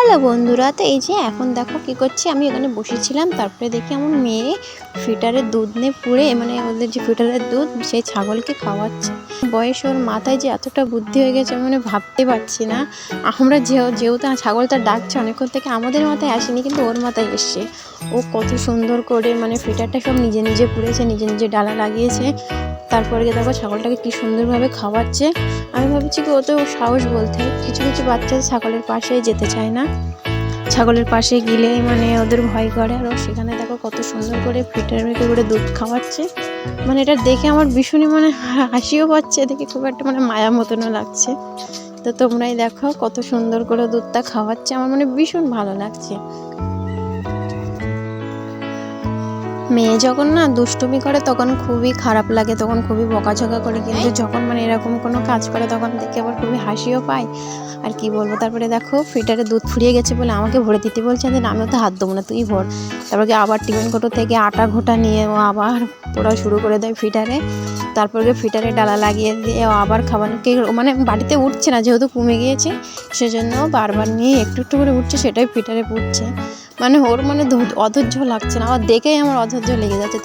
Hello বন্ধুরা, তো এই যে এখন দেখো কি করছি, আমি এখানে বসেছিলাম। তারপরে দেখি আমার মেয়ে ফিটারের দুধ নিয়ে পুড়ে, মানে ওদের যে ফিটারের দুধ সেই ছাগলকে খাওয়াচ্ছে। বয়স ওর মাথায় যে এতটা বুদ্ধি হয়ে গেছে মানে ভাবতে পারছি না। আমরা যেহেতু ছাগলটা ডাকছে অনেকক্ষণ থেকে, আমাদের মাথায় আসেনি কিন্তু ওর মাথায় এসছে। ও কত সুন্দর করে মানে ফিটারটা সব নিজে নিজে পুড়েছে, নিজে নিজে ডালা লাগিয়েছে। তারপরে দেখো ছাগলটাকে কি সুন্দরভাবে খাওয়াচ্ছে। আমি ভাবছি কি ওতে ওর সাহস বলতে, কিছু কিছু বাচ্চা ছাগলের পাশে যেতে চায় না, ছাগলের পাশে গেলেই মানে ওদের ভয় করে। আর সেখানে দেখো কত সুন্দর করে ফিটার করে দুধ খাওয়াচ্ছে। মানে এটা দেখে আমার ভীষণই মানে হাসিও পাচ্ছে, দেখে খুব একটা মানে মায়া মতনও লাগছে। তো তোমরাই দেখো কত সুন্দর করে দুধটা খাওয়াচ্ছে, আমার মানে ভীষণ ভালো লাগছে। মেয়ে যখন না দুষ্টুমি করে তখন খুবই খারাপ লাগে, তখন খুবই বকাঝকা করে, কিন্তু যখন মানে এরকম কোনো কাজ করে তখন দেখে আবার খুবই হাসিও পায়। আর কি বলবো, তারপরে দেখো ফিটারে দুধ ফুরিয়ে গেছে বলে আমাকে ভরে দিতে বলছে, যে আমিও তো হাত দেবো না, তুই ভর। তারপরে আবার টিফিন কোটো থেকে আটা ঘোটা নিয়ে ও আবার পোড়া শুরু করে দেয় ফিটারে। তারপরে ফিটারে ডালা লাগিয়ে দিয়ে ও আবার খাবারকে মানে বাড়িতে উঠছে না, যেহেতু কমে গিয়েছে সেজন্য বারবার নিয়ে একটু একটু করে উঠছে, সেটাই ফিটারে পুড়ছে। মানে ওর মানে অধৈর্য লাগছে না, আবার দেখেই আমার অধৈর্য লেগে যাচ্ছে।